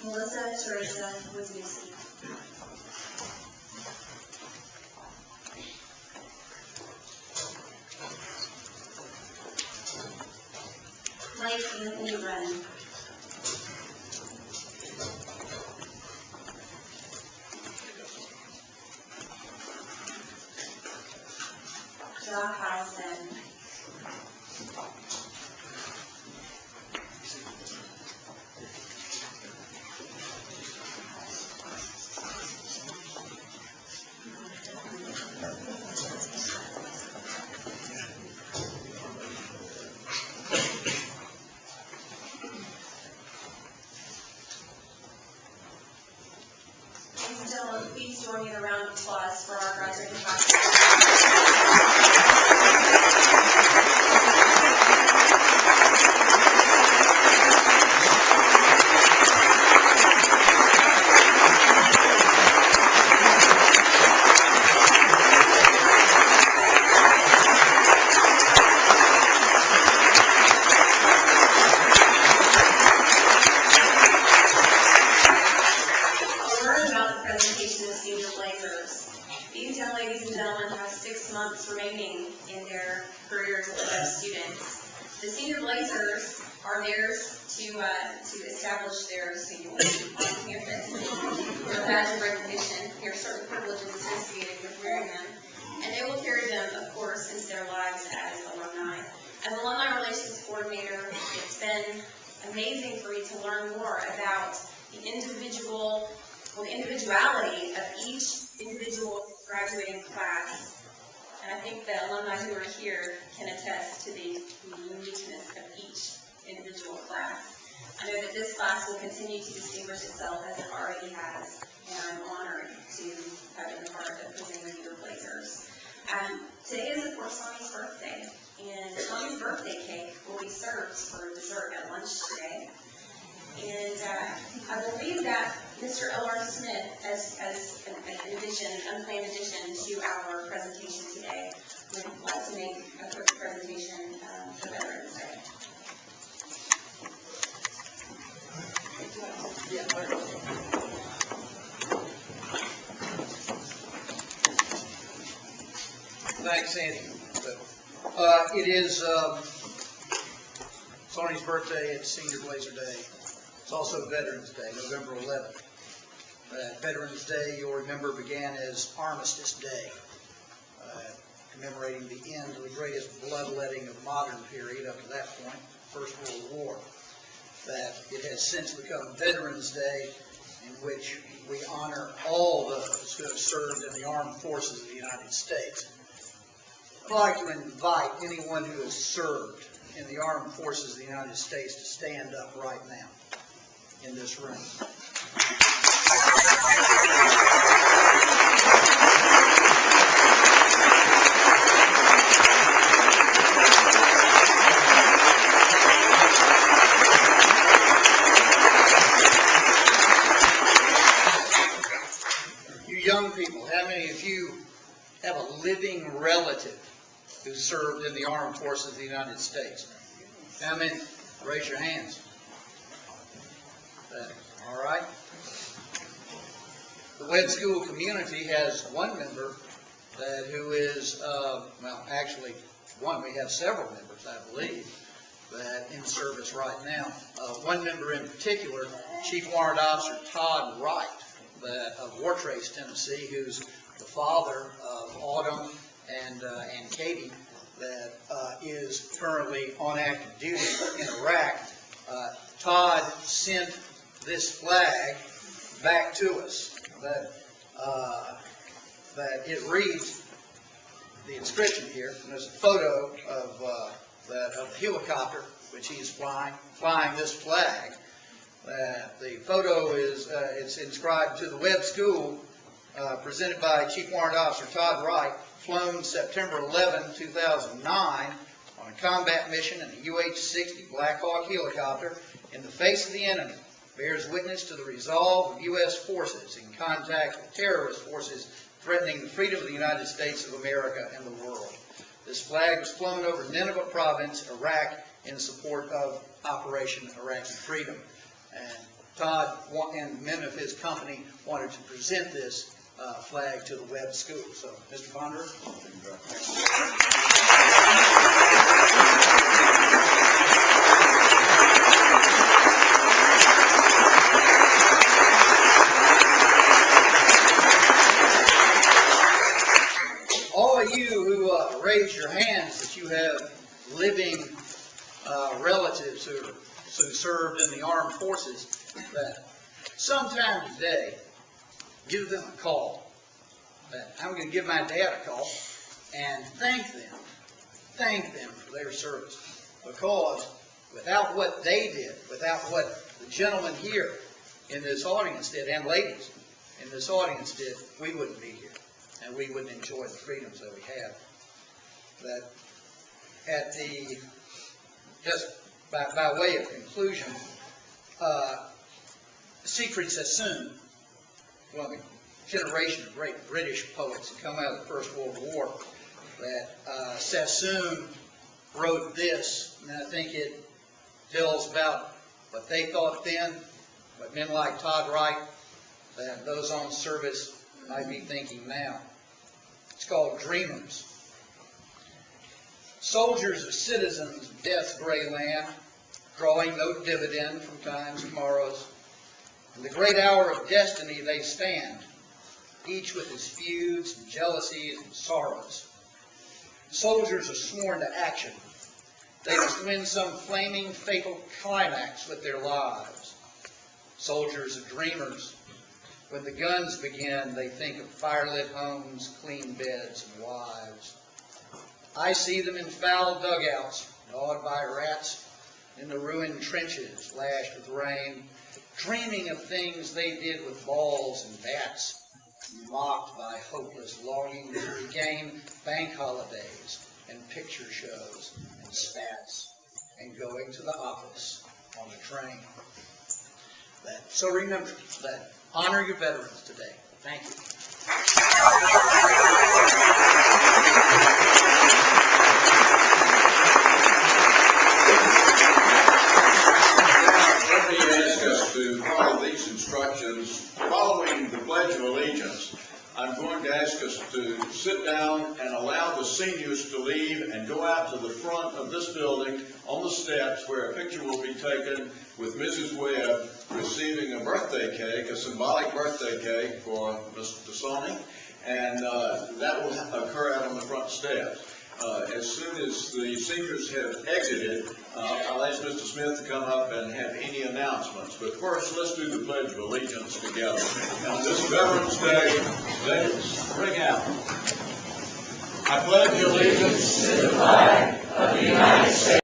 Melissa Teresa Wisniewski. Blake Anthony Wren. Jock Heilson. Ladies and gentlemen, please join me in a round of applause for our graduating class. These young ladies and gentlemen have 6 months remaining in their careers as Webb students. The Senior Blazers are theirs to establish their senior their badge of recognition. There are certain privileges associated with wearing them, and they will carry them, of course, into their lives as alumni. As Alumni Relations Coordinator, it's been amazing for me to learn more about the individuality of each individual graduating class. And I think the alumni who are here can attest to the uniqueness of each individual class. I know that this class will continue to distinguish itself as it already has, and I'm honored to have been a part of presenting your Blazers. Today is, of course, Sonny's birthday, and Sonny's birthday cake will be served for dessert at lunch today. And I believe that Mr. L.R. Smith, as an unplanned addition to our presentation today, would like to make a quick presentation for Veterans Day. Thanks, Andy. It is Sonny's birthday. It's Senior Blazer Day. It's also Veterans Day, November 11th. Veterans Day, you'll remember, began as Armistice Day, commemorating the end of the greatest bloodletting of the modern period up to that point, First World War. That it has since become Veterans Day, in which we honor all those who have served in the armed forces of the United States. I'd like to invite anyone who has served in the armed forces of the United States to stand up right now in this room. You young people, how many of you have a living relative who served in the armed forces of the United States? How many? Raise your hands. All right. The Webb School community has one member who is, well, actually one. We have several members, I believe, that in service right now. One member in particular, Chief Warrant Officer Todd Wright, of Wartrace, Tennessee, who's the father of Autumn and Katie, that is currently on active duty in Iraq. Todd sent this flag back to us. That it reads the inscription here. And there's a photo of the helicopter which he is flying this flag. The photo is it's inscribed to the Webb School, presented by Chief Warrant Officer Todd Wright, flown September 11, 2009, on a combat mission in a UH-60 Black Hawk helicopter in the face of the enemy. Bears witness to the resolve of U.S. forces in contact with terrorist forces threatening the freedom of the United States of America and the world. This flag was flown over Nineveh Province, Iraq, in support of Operation Iraqi Freedom. And Todd and men of his company wanted to present this flag to the Webb School. So, Mr. Ponder. All of you who raise your hands that you have living relatives who served in the armed forces, that sometime today, give them a call. I'm going to give my dad a call and thank them for their service. Because without what they did, without what the gentlemen here in this audience did, and ladies in this audience did, we wouldn't be here. And we wouldn't enjoy the freedoms that we have. That at the, just by way of conclusion, Siegfried Sassoon, one of the generation of great British poets who come out of the First World War, that Sassoon wrote this, and I think it tells about what they thought then, what men like Todd Wright and those on service might be thinking now. It's called Dreamers. Soldiers are citizens of death's gray land, drawing no dividend from time's tomorrows. In the great hour of destiny they stand, each with his feuds and jealousies and sorrows. Soldiers are sworn to action. They must win some flaming, fatal climax with their lives. Soldiers are dreamers. When the guns begin, they think of firelit homes, clean beds, and wives. I see them in foul dugouts, gnawed by rats, in the ruined trenches, lashed with rain, dreaming of things they did with balls and bats, mocked by hopeless longing to regain bank holidays and picture shows and spats and going to the office on the train. So remember that. Honor your veterans today. Thank you. Let me ask us to follow these instructions. Following the Pledge of Allegiance, I'm going to ask us to sit down and allow the seniors to leave and go out to the front of this building on the steps where a picture will be taken with Mrs. Webb receiving a birthday cake, a symbolic birthday cake for Mr. Sony, and that will occur out on the front steps. As soon as the seniors have exited, I'll ask Mr. Smith to come up and have any announcements. But first, let's do the Pledge of Allegiance together. And on this Veterans Day, let's ring out. I pledge allegiance to the flag of the United States